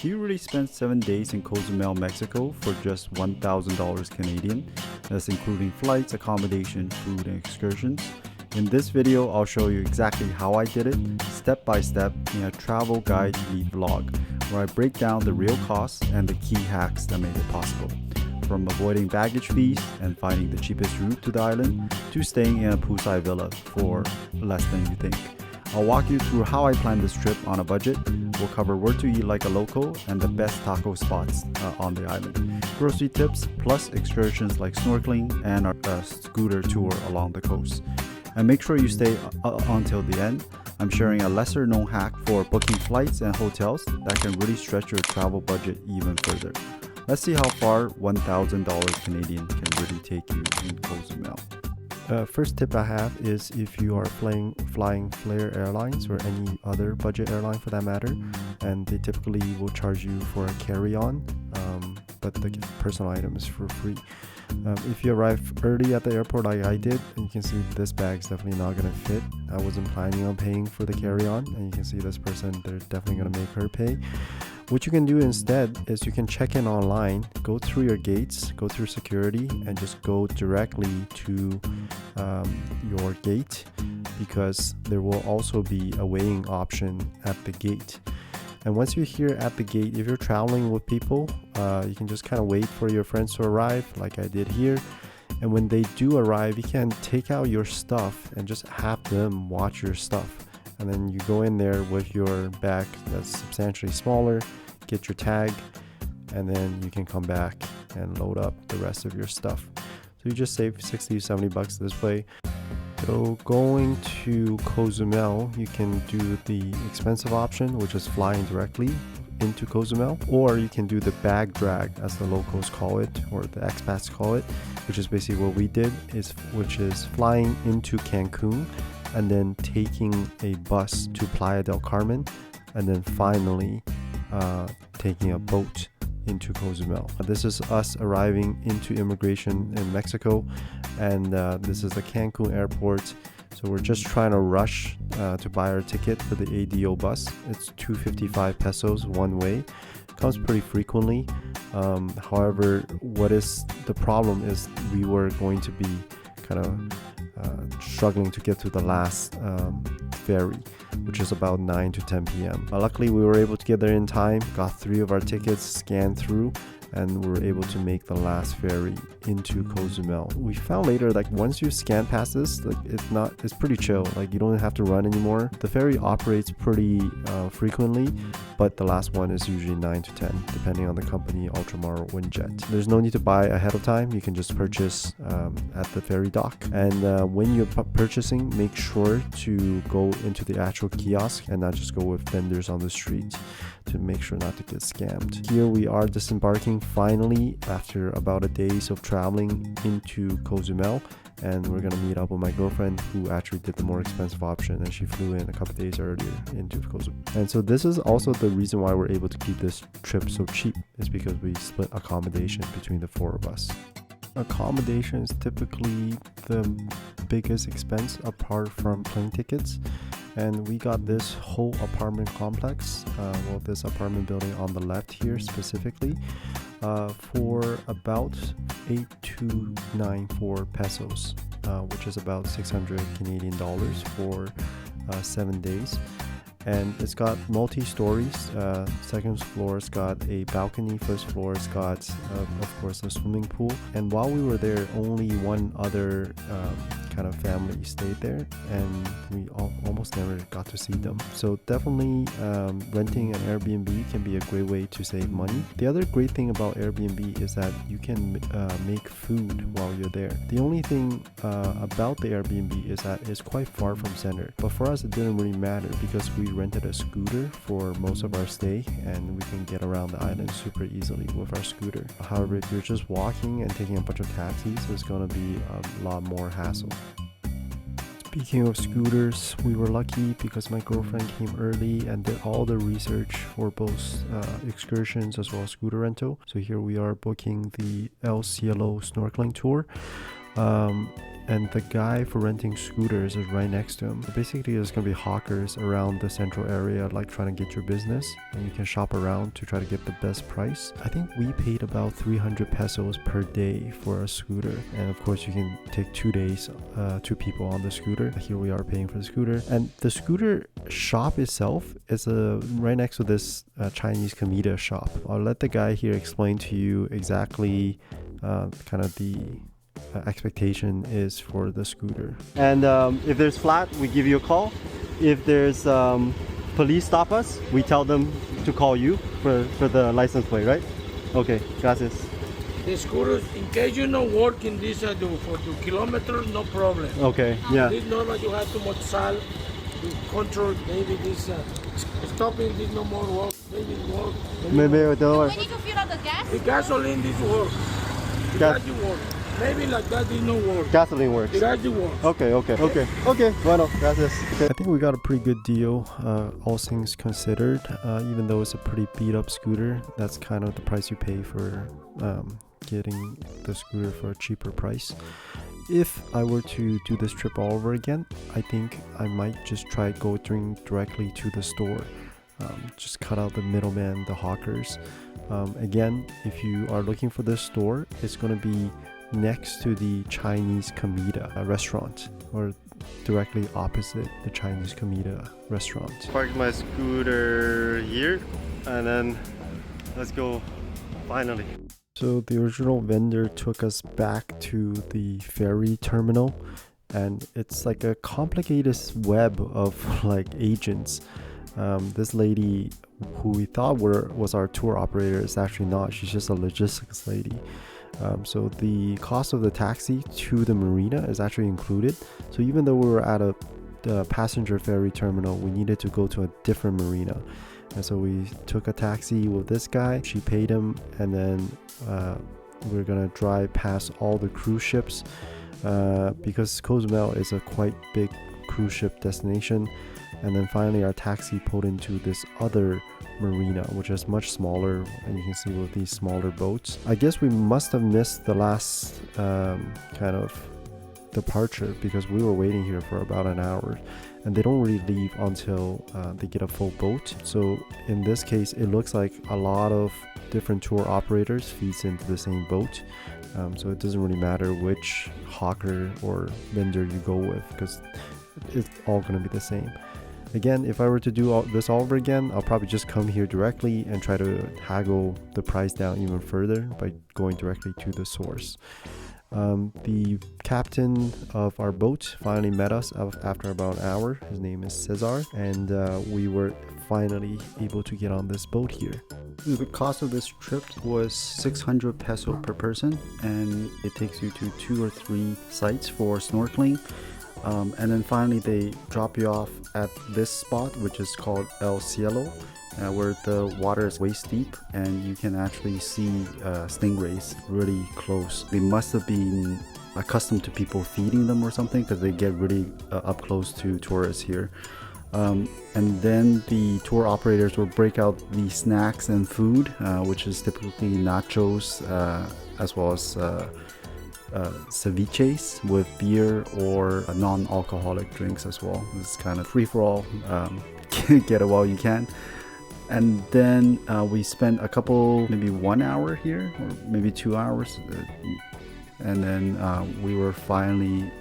Can you really spend 7 days in Cozumel, Mexico for just $1,000 Canadian? That's including flights, accommodation, food, and excursions. In this video, I'll show you exactly how I did it, step by step, in a travel guide vlog, where I break down the real costs and the key hacks that made it possible. From avoiding baggage fees and finding the cheapest route to the island, to staying in a poolside villa for less than you think. I'll walk you through how I planned this trip on a budget. We'll cover where to eat like a local and the best taco spots on the island, grocery tips, plus excursions like snorkeling and a scooter tour along the coast. And make sure you stay until the end. I'm sharing a lesser known hack for booking flights and hotels that can really stretch your travel budget even further. Let's see how far $1,000 Canadian can really take you in Cozumel. First tip I have is if you are flying Flair Airlines or any other budget airline for that matter, and they typically will charge you for a carry-on, but the personal item is for free. If you arrive early at the airport like I did, you can see this bag's definitely not going to fit. I wasn't planning on paying for the carry-on, and you can see this person, they're definitely going to make her pay. What you can do instead is you can check in online, go through your gates, go through security, and just go directly to your gate, because there will also be a weighing option at the gate. And once you're here at the gate, if you're traveling with people, you can just kind of wait for your friends to arrive like I did here. And when they do arrive, you can take out your stuff and just have them watch your stuff. And then you go in there with your bag that's substantially smaller, get your tag, and then you can come back and load up the rest of your stuff. So you just save 60 to 70 bucks this way. So going to Cozumel, you can do the expensive option, which is flying directly into Cozumel, or you can do the bag drag, as the locals call it, or the expats call it, which is basically what we did, which is flying into Cancun and then taking a bus to Playa del Carmen, and then finally taking a boat into Cozumel. This is us arriving into immigration in Mexico, and this is the Cancun airport. So we're just trying to rush to buy our ticket for the ADO bus. It's 255 pesos one way. Comes pretty frequently. However, what is the problem is we were going to be kind of struggling to get to the last ferry, which is about 9 to 10 p.m. Luckily, we were able to get there in time, got 3 of our tickets scanned through, and we were able to make the last ferry into Cozumel. We found later, like, once you scan past this, like, it's pretty chill. Like, you don't have to run anymore. The ferry operates pretty frequently, but the last one is usually 9 to 10, depending on the company, Ultramar or Windjet. There's no need to buy ahead of time. You can just purchase at the ferry dock. And when you're purchasing, make sure to go into the actual kiosk and not just go with vendors on the street, to make sure not to get scammed. Here we are disembarking finally after about a days of traveling into Cozumel, and we're gonna meet up with my girlfriend, who actually did the more expensive option, and she flew in a couple days earlier into Cozumel. And so this is also the reason why we're able to keep this trip so cheap, is because we split accommodation between the 4 of us. Accommodation is typically the biggest expense apart from plane tickets, and we got this whole apartment complex, this apartment building on the left here specifically, for about 8294 pesos, which is about 600 Canadian dollars for 7 days. And it's got multi-stories. Second floor's got a balcony, first floor's got of course a swimming pool. And while we were there, only one other kind of family stayed there, and we almost never got to see them. So definitely renting an Airbnb can be a great way to save money. The other great thing about Airbnb is that you can make food while you're there. The only thing about the Airbnb is that it's quite far from center, but for us it didn't really matter because we rented a scooter for most of our stay, and we can get around the island super easily with our scooter. However, if you're just walking and taking a bunch of taxis, it's going to be a lot more hassle. Speaking of scooters, we were lucky because my girlfriend came early and did all the research for both excursions as well as scooter rental. So here we are booking the El Cielo snorkeling tour. and the guy for renting scooters is right next to him. So basically, there's gonna be hawkers around the central area, like trying to get your business, and you can shop around to try to get the best price. I think we paid about 300 pesos per day for a scooter, and of course, you can take 2 days, 2 people on the scooter. Here we are paying for the scooter, and the scooter shop itself is right next to this Chinese comida shop. I'll let the guy here explain to you exactly kind of the expectation is for the scooter. And if there's flat, we give you a call. If there's police stop us, we tell them to call you for the license plate, right? Okay, gracias. The scooters, in case you don't work in this for 2 kilometers, no problem. Okay, yeah. This normal you have too much salt to control. Maybe this stopping this no more work. Maybe it work. Maybe it will. We need to fill up the gas. The gasoline this work. The gas you work. Maybe like that this no work. Gasoline works. The gas you work. Okay. Bueno, gracias. Okay. I think we got a pretty good deal, all things considered. Even though it's a pretty beat up scooter, that's kind of the price you pay for getting the scooter for a cheaper price. If I were to do this trip all over again, I think I might just try going directly to the store. Just cut out the middleman, the hawkers. Again, if you are looking for this store, it's going to be next to the Chinese comida restaurant, or directly opposite the Chinese comida restaurant. Parked my scooter here, and then let's go finally. So the original vendor took us back to the ferry terminal, and it's like a complicated web of like agents. This lady who we thought was our tour operator is actually not. She's just a logistics lady. So the cost of the taxi to the marina is actually included. So even though we were at the passenger ferry terminal, we needed to go to a different marina. And so we took a taxi with this guy. She paid him, and then we're gonna drive past all the cruise ships because Cozumel is a quite big cruise ship destination. And then finally our taxi pulled into this other marina, which is much smaller, and you can see with these smaller boats. I guess we must have missed the last kind of departure, because we were waiting here for about an hour, and they don't really leave until they get a full boat. So in this case, it looks like a lot of different tour operators feeds into the same boat. So it doesn't really matter which hawker or vendor you go with, because it's all going to be the same. Again, if I were to do this all over again, I'll probably just come here directly and try to haggle the price down even further by going directly to the source. The captain of our boat finally met us after about an hour. His name is Cesar, and we were finally able to get on this boat here. The cost of this trip was 600 peso per person, and it takes you to 2 or 3 sites for snorkeling. And then finally they drop you off at this spot, which is called El Cielo, where the water is waist deep and you can actually see stingrays really close. They must have been accustomed to people feeding them or something, because they get really up close to tourists here. And then the tour operators will break out the snacks and food, which is typically nachos, as well as ceviches with beer or non-alcoholic drinks as well. It's kind of free-for-all, get it while you can. And then we spent maybe 1 hour here, or maybe 2 hours, and then we were finally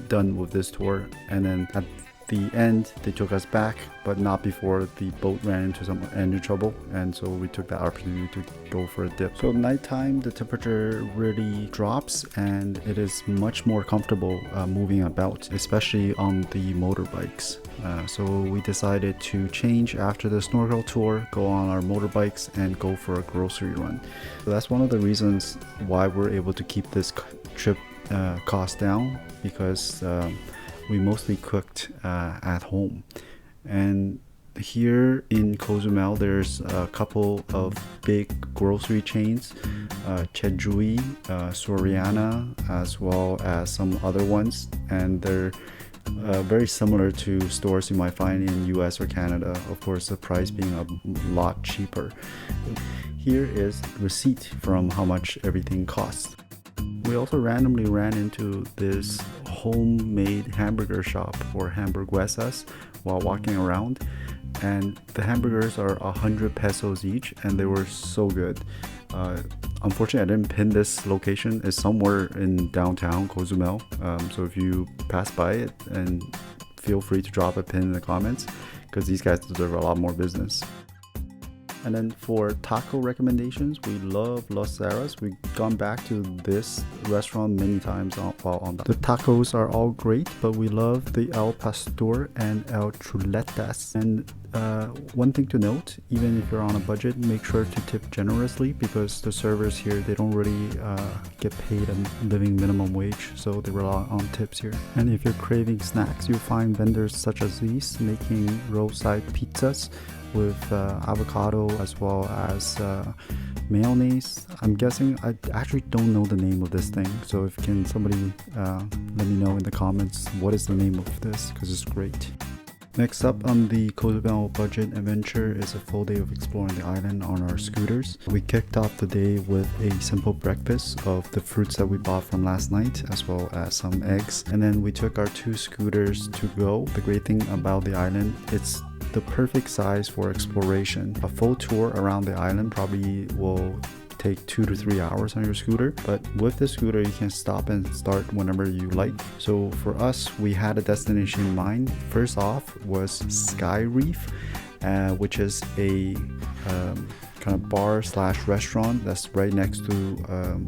done with this tour. And then at the end they took us back, but not before the boat ran into some engine trouble, and so we took that opportunity to go for a dip. So nighttime the temperature really drops, and it is much more comfortable moving about, especially on the motorbikes. So we decided to change after the snorkel tour, go on our motorbikes and go for a grocery run. So that's one of the reasons why we're able to keep this trip cost down, because we mostly cooked at home. And here in Cozumel there's a couple of big grocery chains, Chedjui, Soriana, as well as some other ones, and they're very similar to stores you might find in US or Canada, of course the price being a lot cheaper. Here is receipt from how much everything costs. We also randomly ran into this homemade hamburger shop or hamburguesas while walking around, and the hamburgers are 100 pesos each, and they were so good. Unfortunately, I didn't pin this location. It's somewhere in downtown Cozumel, so if you pass by it, and feel free to drop a pin in the comments, because these guys deserve a lot more business. And then for taco recommendations, we love Los Zaras. We've gone back to this restaurant many times while on that. The tacos are all great, but we love the El Pastor and El Chuletas. And one thing to note, even if you're on a budget, make sure to tip generously, because the servers here, they don't really get paid a living minimum wage, so they rely on tips here. And if you're craving snacks, you'll find vendors such as these making roadside pizzas with avocado as well as mayonnaise. I'm guessing, I actually don't know the name of this thing, so if can somebody let me know in the comments what is the name of this, because it's great. Next up on the Cozumel budget adventure is a full day of exploring the island on our scooters. We kicked off the day with a simple breakfast of the fruits that we bought from last night, as well as some eggs, and then we took our 2 scooters to go. The great thing about the island, it's the perfect size for exploration. A full tour around the island probably will take 2 to 3 hours on your scooter, but with the scooter you can stop and start whenever you like. So for us, we had a destination in mind. First off was Sky Reef, which is a kind of bar slash restaurant that's right next to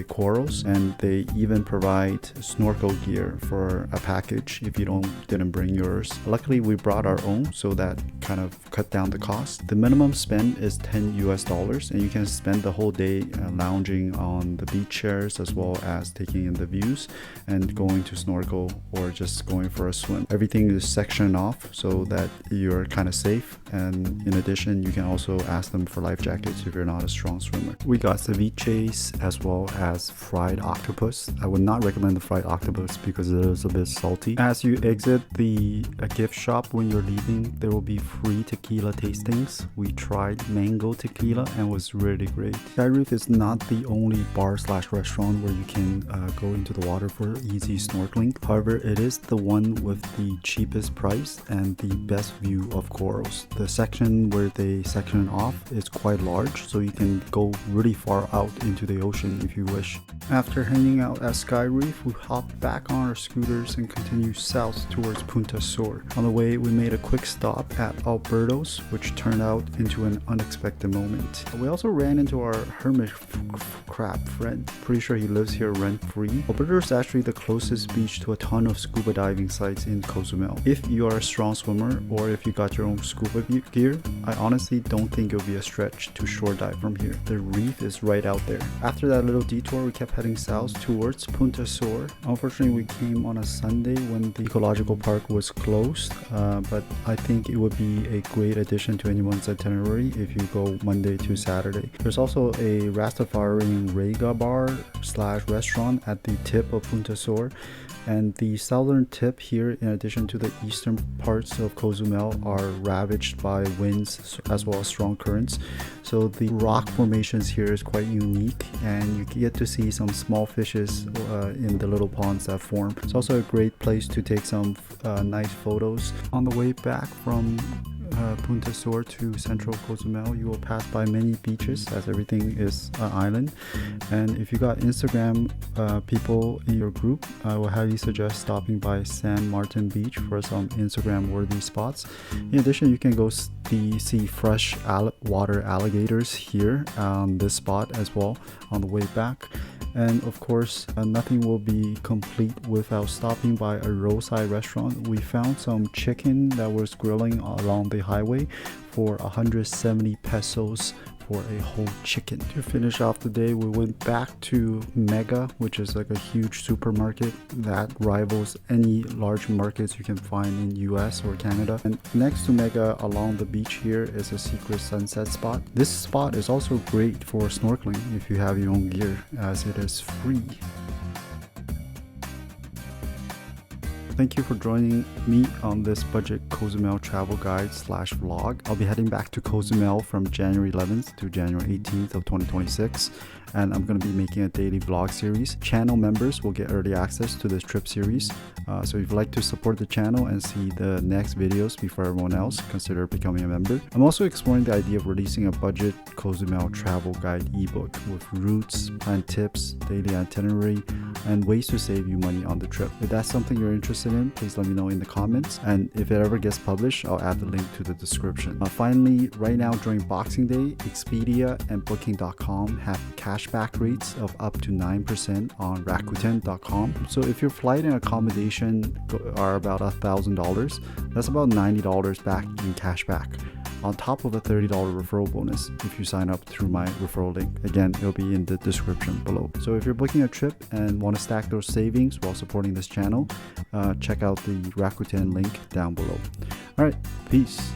corals, and they even provide snorkel gear for a package if you didn't bring yours. Luckily we brought our own, so that kind of cut down the cost. The minimum spend is $10 and you can spend the whole day lounging on the beach chairs, as well as taking in the views and going to snorkel or just going for a swim. Everything is sectioned off so that you're kind of safe, and in addition you can also ask them for life jackets if you're not a strong swimmer. We got ceviches as well as fried octopus. I would not recommend the fried octopus because it is a bit salty. As you exit the gift shop when you're leaving, there will be free tequila tastings. We tried mango tequila and was really great. Sky Reef is not the only bar slash restaurant where you can go into the water for easy snorkeling. However, it is the one with the cheapest price and the best view of corals. The section where they section off is quite large, so you can go really far out into the ocean if you wish. After hanging out at Sky Reef, we hopped back on our scooters and continued south towards Punta Sur. On the way, we made a quick stop at Alberto's, which turned out into an unexpected moment. We also ran into our hermit crab friend. Pretty sure he lives here rent-free. Alberto's is actually the closest beach to a ton of scuba diving sites in Cozumel. If you are a strong swimmer, or if you got your own scuba gear, I honestly don't think it'll be a stretch to shore dive from here. The reef is right out there. After that little detour, we kept heading south towards Punta Sur. Unfortunately, we came on a Sunday when the ecological park was closed, but I think it would be a great addition to anyone's itinerary if you go Monday to Saturday. There's also a Rastafarian Rega bar slash restaurant at the tip of Punta Sur, and the southern tip here, in addition to the eastern parts of Cozumel, are ravaged by winds as well as strong currents. So the rock formations here is quite unique, and you get to see some small fishes in the little ponds that form. It's also a great place to take some nice photos. On the way back from Punta Sur to central Cozumel, you will pass by many beaches, as everything is an island. And if you got Instagram people in your group, I will highly suggest stopping by San Martin Beach for some Instagram worthy spots. In addition, you can go see fresh water alligators here on this spot as well on the way back. And of course, nothing will be complete without stopping by a roadside restaurant. We found some chicken that was grilling along the highway for 170 pesos for a whole chicken. To finish off the day, we went back to Mega, which is like a huge supermarket that rivals any large markets you can find in US or Canada. And next to Mega along the beach here is a secret sunset spot. This spot is also great for snorkeling if you have your own gear, as it is free. Thank you for joining me on this budget Cozumel travel guide / vlog. I'll be heading back to Cozumel from January 11th to January 18th of 2026, and I'm going to be making a daily vlog series. Channel members will get early access to this trip series, so if you'd like to support the channel and see the next videos before everyone else, consider becoming a member. I'm also exploring the idea of releasing a budget Cozumel travel guide ebook with routes, planned tips, daily itinerary, and ways to save you money on the trip. If that's something you're interested in, please let me know in the comments, and if it ever gets published, I'll add the link to the description. Finally, right now during Boxing Day, Expedia and Booking.com have cashback rates of up to 9% on Rakuten.com. So if your flight and accommodation are about $1,000, that's about $90 back in cashback, on top of a $30 referral bonus if you sign up through my referral link. Again, it'll be in the description below. So if you're booking a trip and want to stack those savings while supporting this channel, check out the Rakuten link down below. All right, peace.